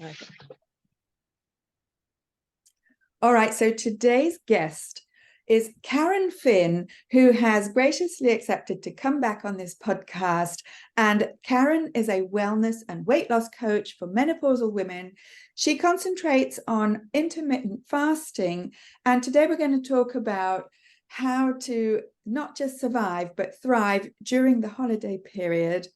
Okay. All right, so today's guest is Karen Finn, who has graciously accepted to come back on this podcast. And Karen is a wellness and weight loss coach for menopausal women. She concentrates on intermittent fasting. And today we're going to talk about how to not just survive, but thrive during the holiday period.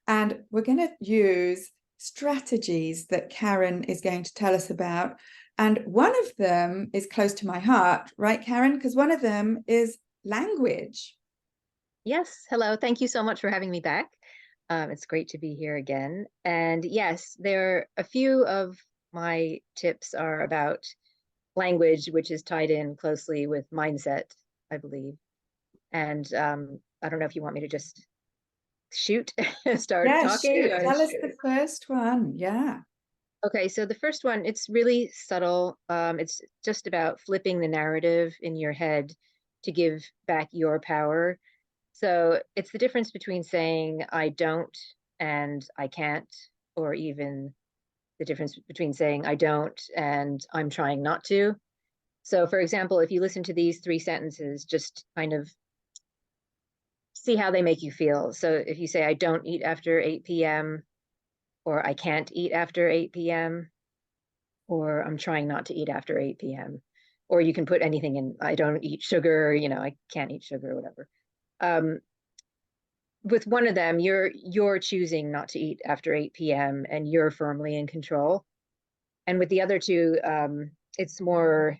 And we're going to use strategies that Karen is going to tell us about. And one of them is close to my heart, right, Karen? Because one of them is language. Yes. Hello. Thank you so much for having me back. It's great to be here again. And yes, a few of my tips are about language, which is tied in closely with mindset, I believe. And I don't know if you want me to just shoot, start Yeah, talking. shoot. Tell us the first one. Yeah. Okay, so the first one, it's really subtle. It's just about flipping the narrative in your head to give back your power. So it's the difference between saying I don't and I can't, or even the difference between saying I don't and I'm trying not to. So, for example, if you listen to these three sentences, just kind of see how they make you feel. So if you say I don't eat after 8 p.m., or I can't eat after 8 p.m., or I'm trying not to eat after 8 p.m. Or you can put anything in, I don't eat sugar, I can't eat sugar or whatever. With one of them, you're choosing not to eat after 8 p.m. and you're firmly in control. And with the other two, it's more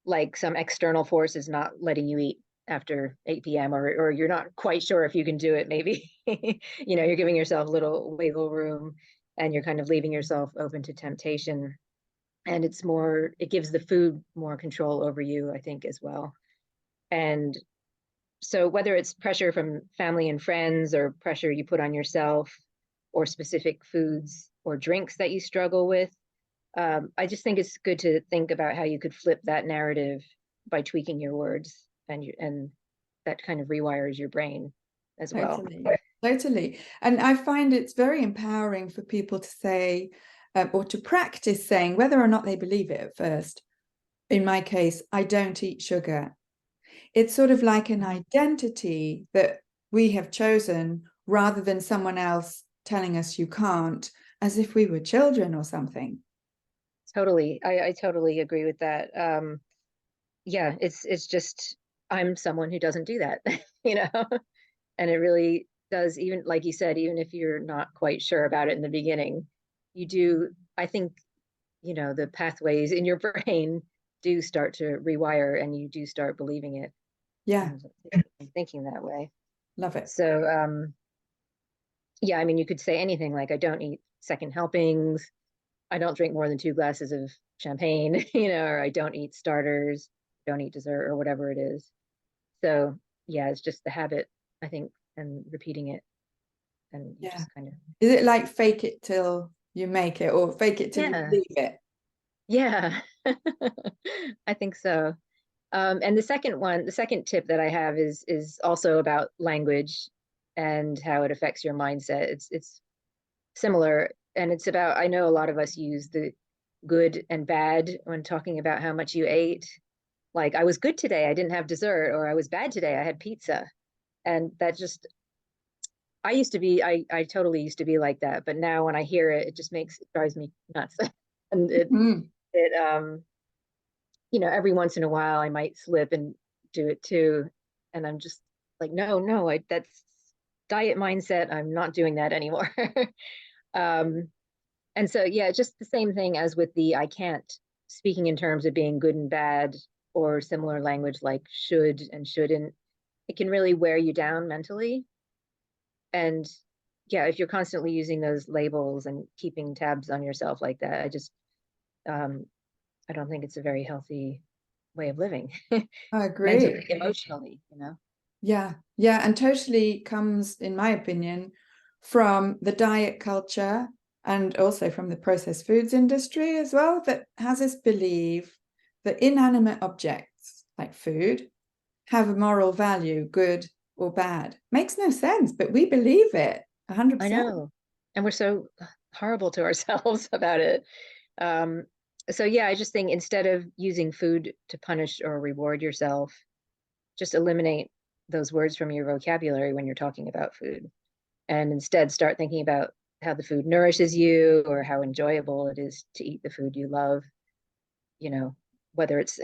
like some external force is not letting you eat after 8 p.m. or you're not quite sure if you can do it, maybe. You're giving yourself a little wiggle room and you're kind of leaving yourself open to temptation. And it gives the food more control over you, I think, as well. And so whether it's pressure from family and friends or pressure you put on yourself or specific foods or drinks that you struggle with, I just think it's good to think about how you could flip that narrative by tweaking your words, and that kind of rewires your brain as well. Totally. And I find it's very empowering for people to say, or to practice saying, whether or not they believe it at first. In my case, I don't eat sugar. It's sort of like an identity that we have chosen rather than someone else telling us you can't, as if we were children or something. Totally. I totally agree with that. Yeah, it's just I'm someone who doesn't do that, you know, and it really does, even like you said, even if you're not quite sure about it in the beginning, you do, I think, the pathways in your brain do start to rewire and you do start believing it. Yeah. And thinking that way. Love it. So, yeah, I mean, you could say anything like, I don't eat second helpings. I don't drink more than 2 glasses of champagne, or I don't eat starters, don't eat dessert or whatever it is. So, yeah, it's just the habit, I think, and repeating it. And you just kind of. Is it like fake it till you make it, or fake it till you believe it? Yeah, I think so. And the second tip that I have is also about language and how it affects your mindset. It's similar, and it's about, I know a lot of us use the good and bad when talking about how much you ate. Like, I was good today, I didn't have dessert, or I was bad today, I had pizza. And that just, I totally used to be like that. But now when I hear it, it drives me nuts. And every once in a while I might slip and do it too. And I'm just like, no, that's diet mindset. I'm not doing that anymore. And so, yeah, just the same thing as with the I can't, speaking in terms of being good and bad or similar language like should and shouldn't. It can really wear you down mentally. And yeah, if you're constantly using those labels and keeping tabs on yourself like that, I don't think it's a very healthy way of living. I agree. Mentally, emotionally, Yeah, and totally comes, in my opinion, from the diet culture and also from the processed foods industry as well, that has us believe that inanimate objects like food have a moral value, good or bad. Makes no sense, but we believe it 100%. I know. And we're so horrible to ourselves about it. Um, so yeah, I just think instead of using food to punish or reward yourself, just eliminate those words from your vocabulary when you're talking about food, and instead start thinking about how the food nourishes you or how enjoyable it is to eat the food you love, you know, whether it's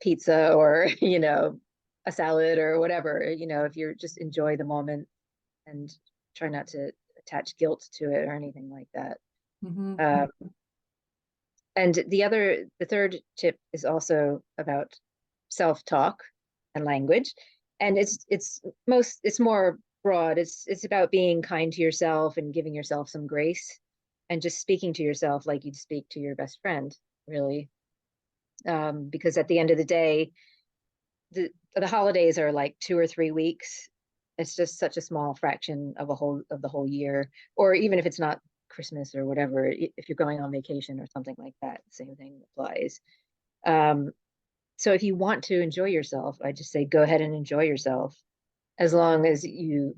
pizza or, a salad or whatever, if you're just enjoy the moment and try not to attach guilt to it or anything like that. Mhm. Um, and the third tip is also about self-talk and language. And it's more broad. It's about being kind to yourself and giving yourself some grace and just speaking to yourself like you'd speak to your best friend, really. Because at the end of the day, the holidays are like 2 or 3 weeks. It's just such a small fraction of the whole year, or even if it's not Christmas or whatever, if you're going on vacation or something like that, the same thing applies. Um, so if you want to enjoy yourself, I just say go ahead and enjoy yourself, as long as you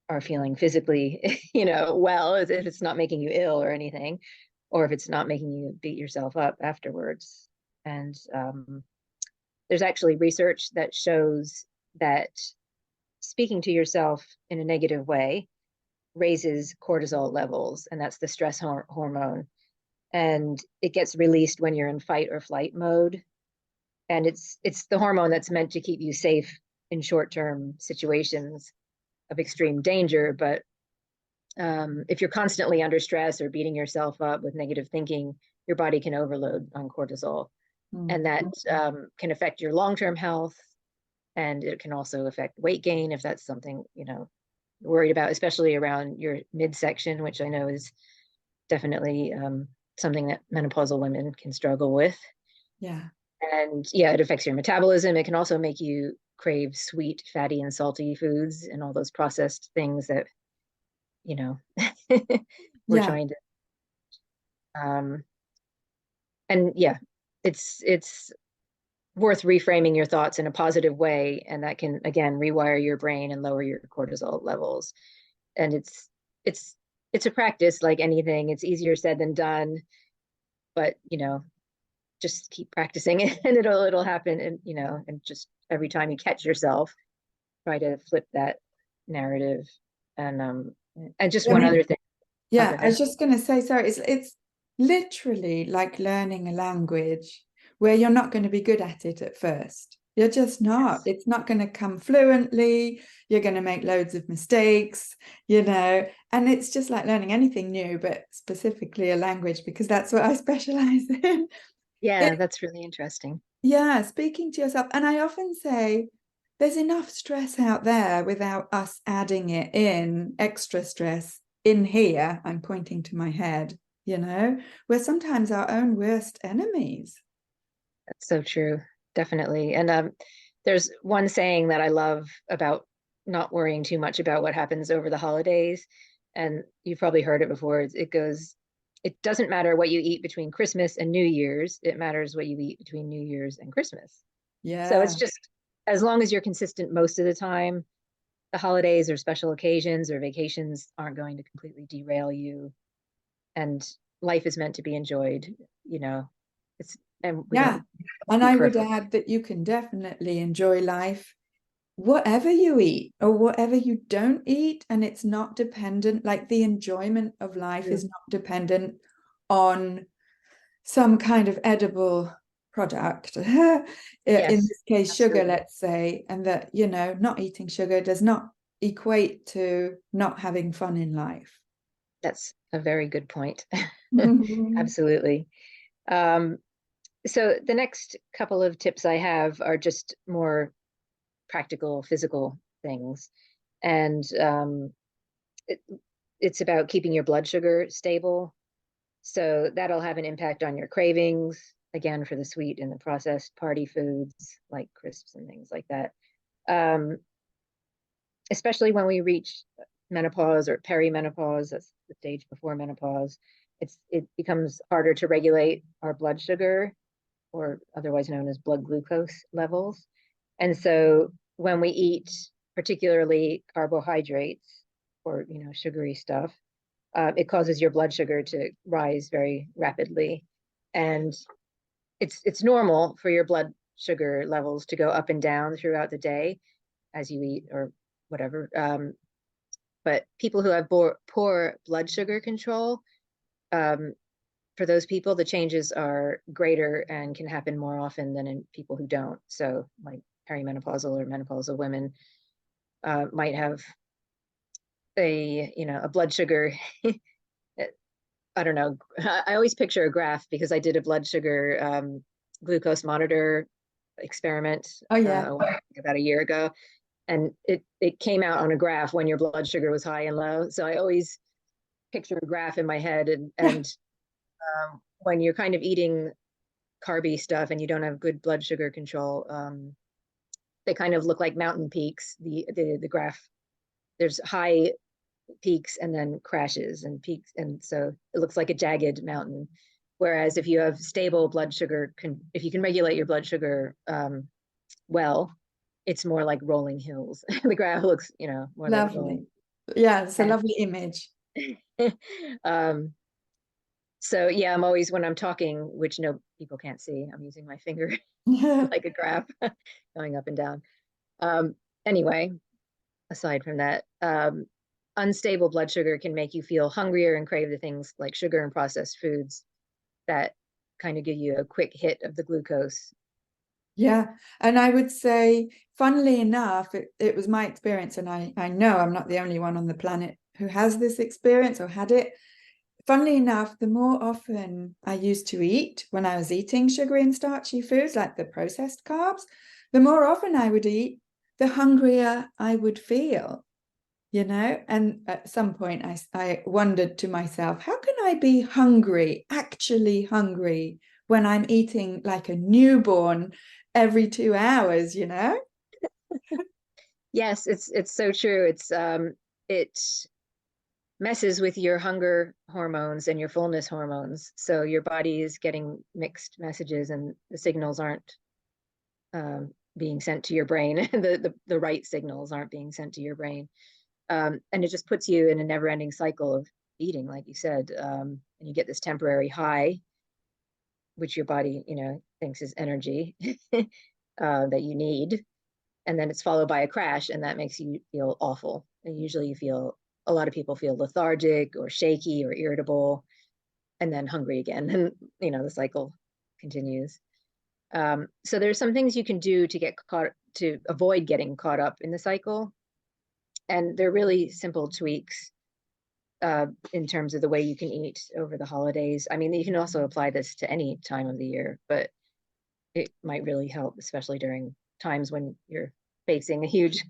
are feeling physically, well, as if it's not making you ill or anything, or if it's not making you beat yourself up afterwards. And there's actually research that shows that speaking to yourself in a negative way raises cortisol levels, and that's the stress hormone. And it gets released when you're in fight or flight mode. And it's the hormone that's meant to keep you safe in short-term situations of extreme danger. But if you're constantly under stress or beating yourself up with negative thinking, your body can overload on cortisol, Mm. and that can affect your long-term health, and it can also affect weight gain if that's something worried about, especially around your midsection, which I know is definitely something that menopausal women can struggle with. Yeah. And yeah, it affects your metabolism. It can also make you crave sweet, fatty, and salty foods and all those processed things that you know we're Yeah. trying to. Um, and yeah, it's worth reframing your thoughts in a positive way, and that can again rewire your brain and lower your cortisol levels. And it's it's a practice like anything. It's easier said than done, but just keep practicing it and it'll happen. And and just every time you catch yourself, try to flip that narrative. And just I one mean, other thing. Oh, go yeah, I ahead. was just going to say, sorry, it's literally like learning a language where you're not going to be good at it at first. You're just not. Yes. It's not going to come fluently. You're going to make loads of mistakes, and it's just like learning anything new, but specifically a language, because that's what I specialize in. Yeah, It, that's really interesting. yeah, speaking to yourself. And I often say there's enough stress out there without us adding it in, extra stress in here. I'm pointing to my head, we're sometimes our own worst enemies. That's so true. Definitely. And there's one saying that I love about not worrying too much about what happens over the holidays. And you've probably heard it before. It goes, it doesn't matter what you eat between Christmas and New Year's. It matters what you eat between New Year's and Christmas. So Yeah. it's just as long as you're consistent most of the time, the holidays or special occasions or vacations aren't going to completely derail you. And life is meant to be enjoyed, you know. It's and we Yeah. don't And be I would perfect. add that you can definitely enjoy life whatever you eat or whatever you don't eat. And it's not dependent, like the enjoyment of life is not dependent on some kind of edible product. In Yes, this case, sugar, absolutely. let's say, and that, not eating sugar does not equate to not having fun in life. That's a very good point. Absolutely. Um, so the next couple of tips I have are just more practical, physical things. And it, it's about keeping your blood sugar stable. So that'll have an impact on your cravings, again, for the sweet and the processed party foods like crisps and things like that. Um, Especially when we reach menopause or perimenopause, that's the stage before menopause, it becomes harder to regulate our blood sugar, or otherwise known as blood glucose levels. And so when we eat particularly carbohydrates or sugary stuff, it causes your blood sugar to rise very rapidly. And it's normal for your blood sugar levels to go up and down throughout the day as you eat or whatever. But people who have poor blood sugar control, um, for those people, the changes are greater and can happen more often than in people who don't. So, like perimenopausal or menopausal women might have a blood sugar. I don't know. I always picture a graph because I did a blood sugar glucose monitor experiment Oh yeah. about a year ago, and it came out on a graph when your blood sugar was high and low. So I always picture a graph in my head, and when you're kind of eating carby stuff and you don't have good blood sugar control, they kind of look like mountain peaks. The graph, there's high peaks and then crashes and peaks, and so it looks like a jagged mountain. Whereas if you have stable blood sugar, if you can regulate your blood sugar well, it's more like rolling hills. The graph looks, more like rolling. Lovely. Yeah, it's a lovely image. um, so yeah, I'm always, when I'm talking, which no people can't see, I'm using my finger like a graph going up and down. Anyway, aside from that, unstable blood sugar can make you feel hungrier and crave the things like sugar and processed foods that kind of give you a quick hit of the glucose. Yeah, and I would say, funnily enough, it was my experience, and I know I'm not the only one on the planet who has this experience or had it. Funnily enough, the more often I used to eat when I was eating sugary and starchy foods, like the processed carbs, the more often I would eat, the hungrier I would feel, And at some point I wondered to myself, how can I be hungry, actually hungry, when I'm eating like a newborn every 2 hours? Yes, it's so true. It messes with your hunger hormones and your fullness hormones. So your body is getting mixed messages and the signals aren't being sent to your brain. The right signals aren't being sent to your brain. And it just puts you in a never-ending cycle of eating, like you said. And you get this temporary high, which your body, thinks is energy that you need. And then it's followed by a crash, and that makes you feel awful. And usually a lot of people feel lethargic or shaky or irritable, and then hungry again. And, the cycle continues. So there's some things you can do to avoid getting caught up in the cycle. And they're really simple tweaks in terms of the way you can eat over the holidays. I mean, you can also apply this to any time of the year, but it might really help, especially during times when you're facing a huge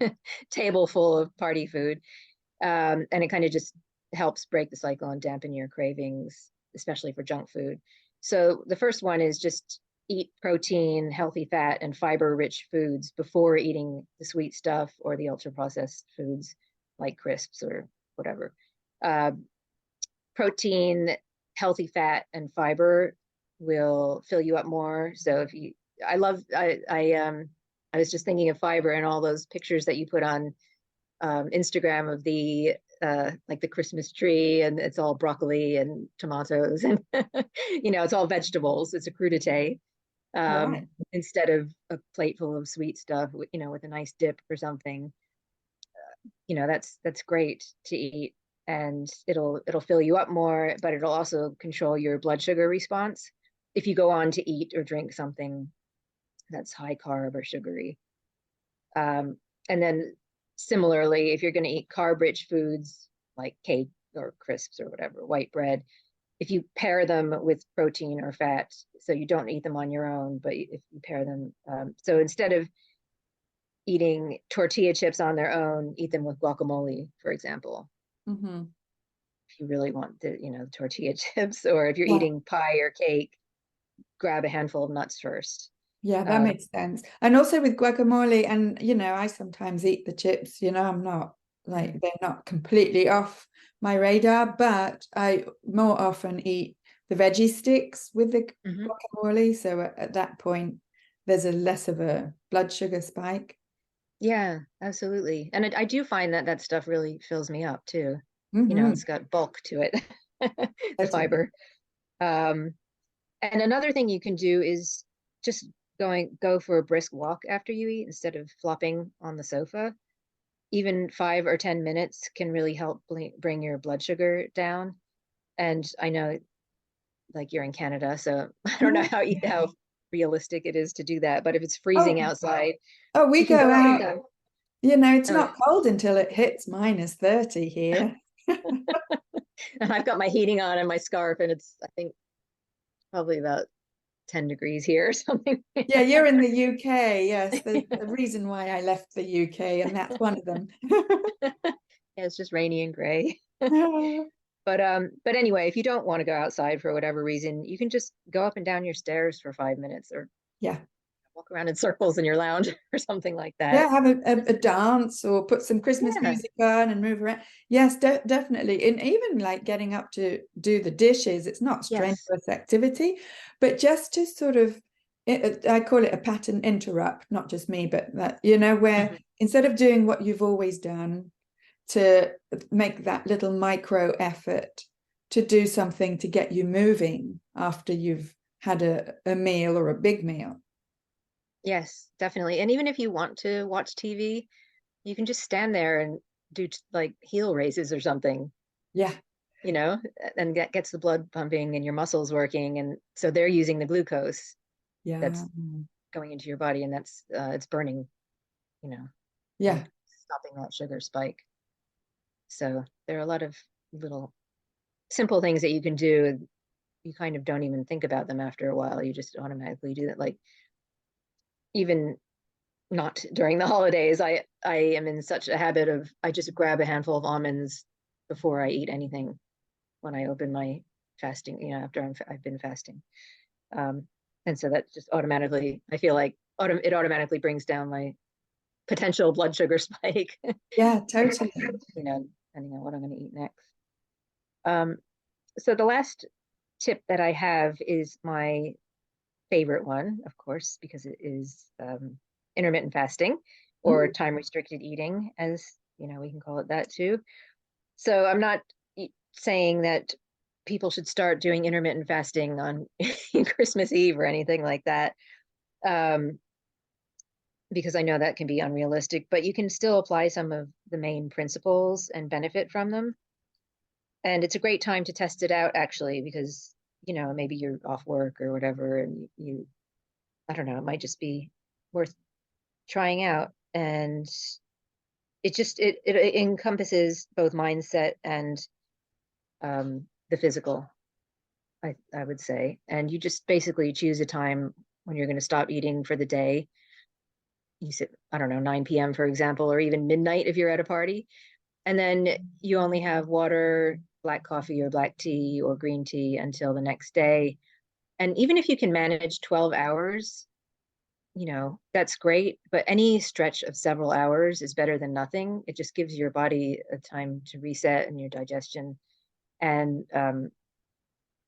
table full of party food. And it kind of just helps break the cycle and dampen your cravings, especially for junk food. So the first one is just eat protein, healthy fat, and fiber-rich foods before eating the sweet stuff or the ultra-processed foods like crisps or whatever. Protein, healthy fat, and fiber will fill you up more. So I was just thinking of fiber and all those pictures that you put on Instagram of the like the Christmas tree, and it's all broccoli and tomatoes, and it's all vegetables. It's a crudité Right. instead of a plate full of sweet stuff, with a nice dip or something. That's great to eat, and it'll fill you up more, but it'll also control your blood sugar response if you go on to eat or drink something that's high carb or sugary. And then similarly, if you're going to eat carb-rich foods like cake or crisps or whatever, white bread, if you pair them with protein or fat, so you don't eat them on your own, but if you pair them, so instead of eating tortilla chips on their own, eat them with guacamole, for example. Mm-hmm. If you really want the tortilla chips, or if you're Yeah. eating pie or cake, grab a handful of nuts first. Yeah, that makes sense. And also with guacamole, and I sometimes eat the chips, I'm not like, they're not completely off my radar, but I more often eat the veggie sticks with the guacamole. So at that point, there's a less of a blood sugar spike. Yeah, absolutely. And I do find that stuff really fills me up too. It's got bulk to it, the Totally. fiber. Um, and another thing you can do is just go for a brisk walk after you eat instead of flopping on the sofa. Even 5 or 10 minutes can really help bring your blood sugar down. And I know, like, you're in Canada, so I don't know how realistic it is to do that. But if it's freezing Oh, outside, oh, we you can go go up and out. down. It's Oh, not cold until it hits -30 here. and I've got my heating on and my scarf, and it's, I think, probably about 10 degrees here or something. Yeah, you're in the UK. Yes, there's a reason why I left the UK, and that's one of them. Yeah, it's just rainy and gray. But anyway, if you don't want to go outside for whatever reason, you can just go up and down your stairs for 5 minutes, or Yeah. walk around in circles in your lounge or something like that. Yeah, have a dance or put some Christmas Yeah. music on and move around. Yes, definitely. And even like getting up to do the dishes, it's not Yes. strenuous activity, but just to sort of, I call it a pattern interrupt, not just me, but that, where Mhm. instead of doing what you've always done, to make that little micro effort to do something to get you moving after you've had a meal or a big meal. Yes, definitely. And even if you want to watch TV, you can just stand there and do like heel raises or something, Yeah, you know, and that gets the blood pumping and your muscles working. And so they're using the glucose yeah, that's going into your body, and that's it's burning, you know, yeah, and stopping that sugar spike. So there are a lot of little simple things that you can do. You kind of don't even think about them after a while. You just automatically do that. Like, even not during the holidays, I am in such a habit of, I just grab a handful of almonds before I eat anything when I open my fasting, after I've been fasting. Um, and so that just automatically, I feel like it automatically brings down my potential blood sugar spike, yeah, totally. depending on what I'm going to eat next. Um, so the last tip that I have is my favorite one, of course, because it is intermittent fasting, or Mm, time restricted eating, as we can call it that too. So I'm not saying that people should start doing intermittent fasting on Christmas Eve or anything like that, um, because I know that can be unrealistic, but you can still apply some of the main principles and benefit from them. And it's a great time to test it out, actually, because maybe you're off work or whatever, and I don't know, it might just be worth trying out. And it encompasses both mindset and the physical, I would say. And you just basically choose a time when you're going to stop eating for the day. You sit, I don't know, 9 p.m., for example, or even midnight if you're at a party. And then you only have water, black coffee or black tea or green tea until the next day. And even if you can manage 12 hours, that's great. But any stretch of several hours is better than nothing. It just gives your body a time to reset and your digestion. And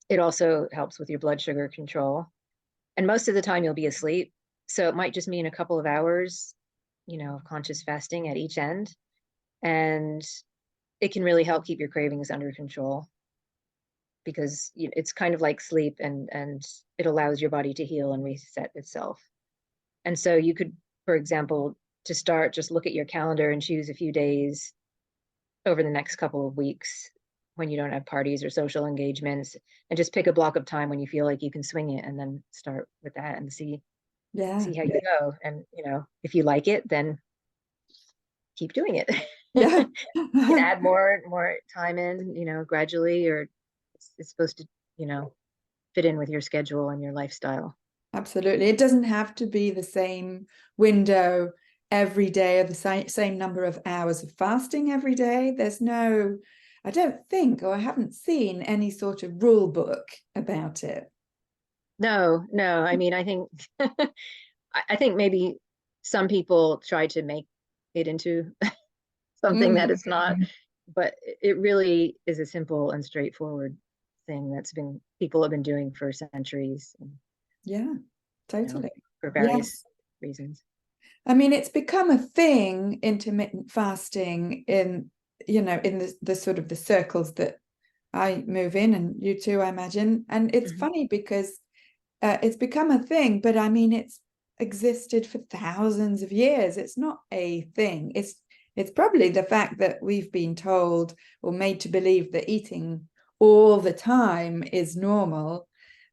it also helps with your blood sugar control. And most of the time you'll be asleep. So it might just mean a couple of hours, of conscious fasting at each end. And it can really help keep your cravings under control, because it's kind of like sleep, and it allows your body to heal and reset itself. And so you could, for example, to start, just look at your calendar and choose a few days over the next couple of weeks when you don't have parties or social engagements, and just pick a block of time when you feel like you can swing it, and then start with that and yeah, see how you go. And if you like it, then keep doing it. yeah. You can add more time in, gradually, or it's supposed to, fit in with your schedule and your lifestyle. Absolutely. It doesn't have to be the same window every day or the same number of hours of fasting every day. I don't think, or I haven't seen any sort of rule book about it. No, no. I mean, I think I think maybe some people try to make it into something that Mm, it's not, but it really is a simple and straightforward thing that's been people have been doing for centuries, and, yeah, you know, totally. for Yes. various reasons. I mean, it's become a thing, intermittent fasting, in in the sort of the circles that I move in, and you too, I imagine. And it's funny because it's become a thing, but I mean, it's existed for thousands of years. It's not a thing. It's probably the fact that we've been told or made to believe that eating all the time is normal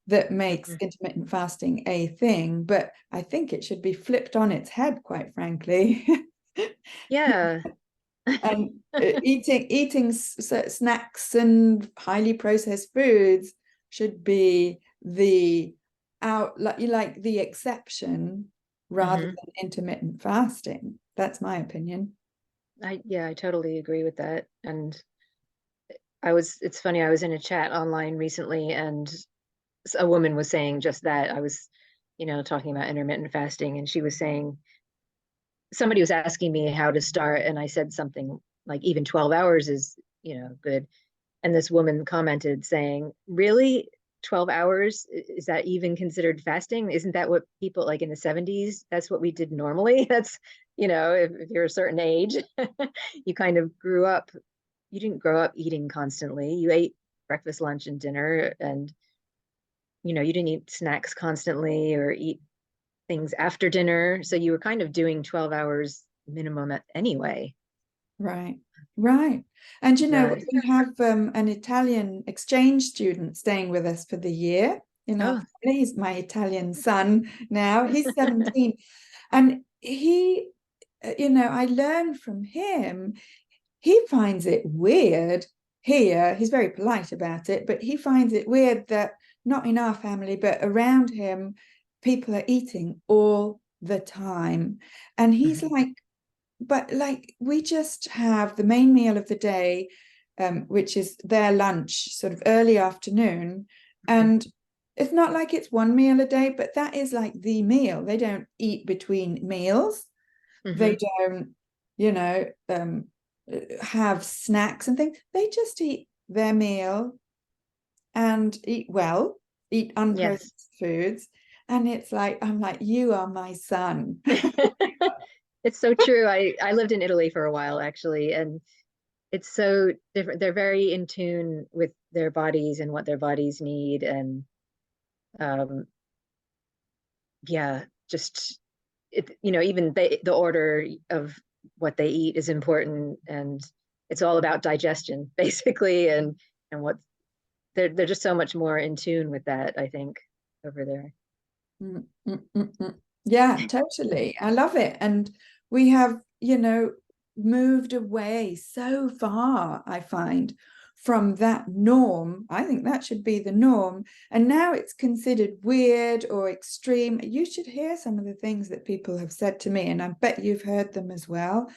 that makes intermittent fasting a thing. But I think it should be flipped on its head, quite frankly. Yeah. And eating snacks and highly processed foods should be the like the exception rather than intermittent fasting. That's my opinion. I totally agree with that. And it's funny, I was in a chat online recently and a woman was saying just that. I was, talking about intermittent fasting, and she was saying, somebody was asking me how to start, and I said something like even 12 hours is, good. And this woman commented saying, really? 12 hours? Is that even considered fasting? Isn't that what people like in the 70s? That's what we did normally. That's, if you're a certain age, you kind of you didn't grow up eating constantly. You ate breakfast, lunch, and dinner, and, you didn't eat snacks constantly or eat things after dinner. So you were kind of doing 12 hours minimum anyway. Right, right. And Yeah. we have an Italian exchange student staying with us for the year in our Oh. family. He's my Italian son now. He's 17. And I learned from him. He finds it weird here. He's very polite about it, but he finds it weird that not in our family, but around him, people are eating all the time. And he's like, but like we just have the main meal of the day, which is their lunch, sort of early afternoon. And it's not like it's one meal a day, but that is like the meal. They don't eat between meals. They don't, have snacks and things. They just eat their meal and eat well, eat Yes. unprocessed foods. And it's like, I'm like, you are my son. It's so true. I lived in Italy for a while actually, and it's so different. They're very in tune with their bodies and what their bodies need, and um yeah, just even the order of what they eat is important, and it's all about digestion basically, and what they're just so much more in tune with that, I think, over there. Mm, mm, mm, mm. Yeah, totally. I love it. And we have, moved away so far, I find, from that norm. I think that should be the norm. And now it's considered weird or extreme. You should hear some of the things that people have said to me, and I bet you've heard them as well,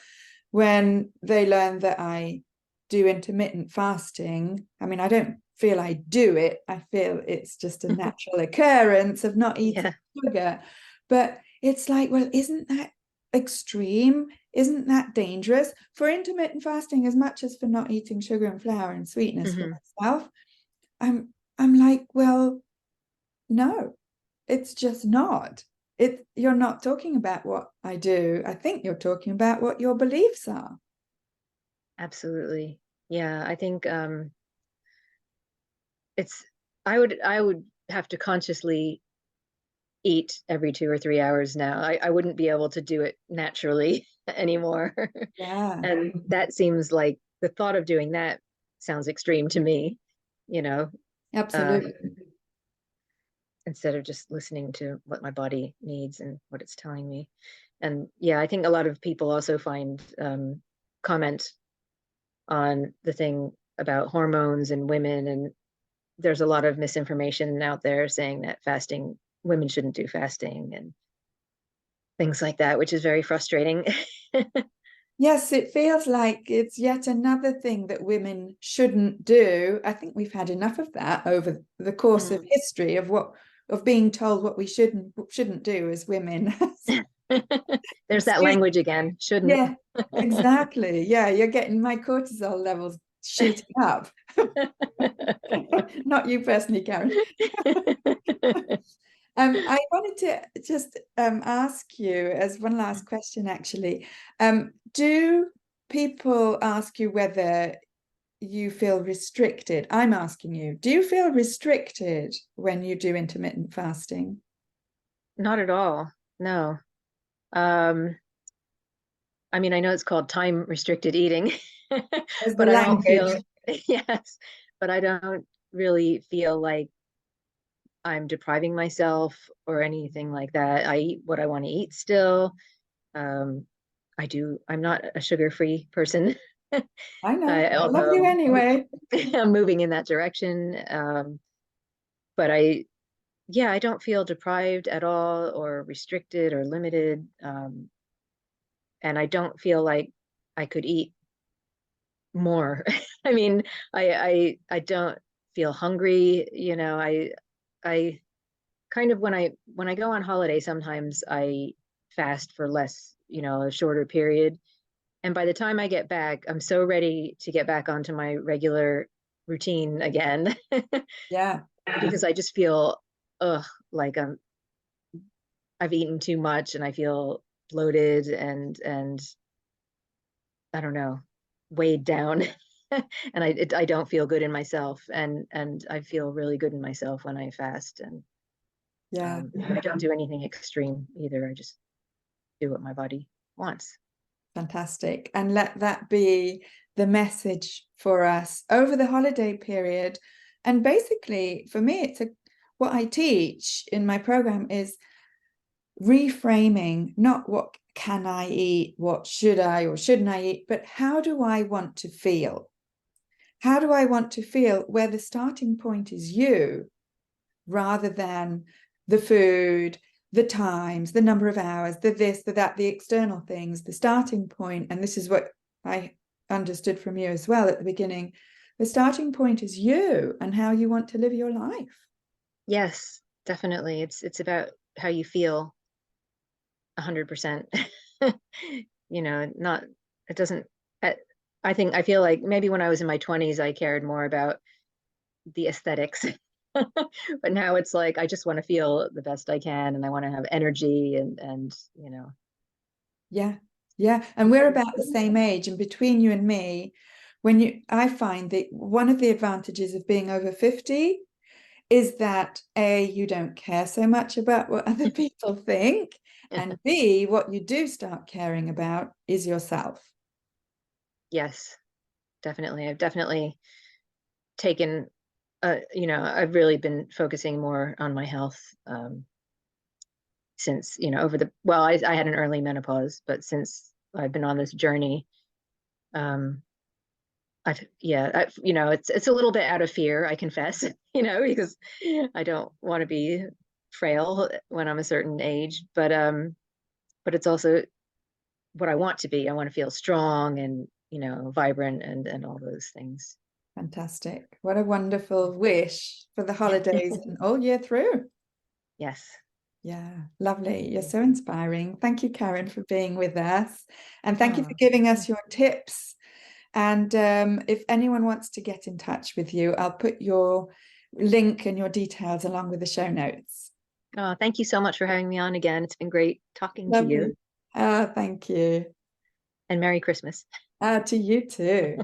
when they learn that I do intermittent fasting. I mean, I don't feel I do it. I feel it's just a natural occurrence of not eating Yeah. sugar. But it's like, well, isn't that extreme? Isn't that dangerous? For intermittent fasting, as much as for not eating sugar and flour and sweetness for myself, I'm like, well, no, it's just not. You're not talking about what I do. I think you're talking about what your beliefs are. Absolutely. Yeah, I think it's I would have to consciously eat every 2 or 3 hours now. I wouldn't be able to do it naturally anymore. Yeah, And that seems like the thought of doing that sounds extreme to me, you know, uh, absolutely. instead of just listening to what my body needs and what it's telling me. And yeah, I think a lot of people also find comment on the thing about hormones and women, and there's a lot of misinformation out there saying that women shouldn't do fasting and things like that, which is very frustrating. Yes, it feels like it's yet another thing that women shouldn't do. I think we've had enough of that over the course of history of being told what we shouldn't do as women. There's that Excuse. language again, shouldn't. Yeah, exactly. Yeah, you're getting my cortisol levels shooting up. Not you personally, Karen. I wanted to just ask you as one last question, actually. Do people ask you whether you feel restricted, I'm asking you, do you feel restricted when you do intermittent fasting? Not at all. No. Um, I mean, I know it's called time restricted eating, There's the but I don't language. feel, yes, but I don't really feel like I'm depriving myself or anything like that. I eat what I want to eat still. Um, I'm not a sugar-free person, I know. I love although you anyway. I'm moving in that direction. But yeah, I don't feel deprived at all or restricted or limited. And I don't feel like I could eat more. I mean, I don't feel hungry, I kind of when I go on holiday, sometimes I fast for less, a shorter period. And by the time I get back, I'm so ready to get back onto my regular routine again Yeah, because I just feel ugh, like I've eaten too much and I feel bloated and I don't know, weighed down. And I don't feel good in myself, and I feel really good in myself when I fast, and yeah. I don't do anything extreme either. I just do what my body wants. Fantastic. And let that be the message for us over the holiday period. And basically, for me, what I teach in my program is reframing, not what can I eat, what should I or shouldn't I eat, but how do I want to feel? How do I want to feel, where the starting point is you rather than the food, the times, the number of hours, the this, the that, the external things, the starting point. And this is what I understood from you as well at the beginning. The starting point is you and how you want to live your life. Yes, definitely. It's about how you feel 100%. Not it doesn't. I, I think I feel like maybe when I was in my 20s, I cared more about the aesthetics. But now it's like I just want to feel the best I can and I want to have energy and. Yeah. Yeah. And we're about the same age. And between you and me, I find that one of the advantages of being over 50 is that A, you don't care so much about what other people think. And B, what you do start caring about is yourself. Yes, definitely. I've definitely taken I've really been focusing more on my health since, I had an early menopause, but since I've been on this journey, um, it's a little bit out of fear, I confess, because I don't want to be frail when I'm a certain age, but it's also what I want to be. I want to feel strong and, vibrant and all those things. Fantastic. What a wonderful wish for the holidays and all year through. Yes. Yeah, lovely. You're so inspiring. Thank you, Karen, for being with us. And thank you for Oh, giving us your tips. And if anyone wants to get in touch with you, I'll put your link and your details along with the show notes. oh, thank you so much for having me on again. It's been great talking to you, Lovely. Thank you. and Merry Christmas. To you too.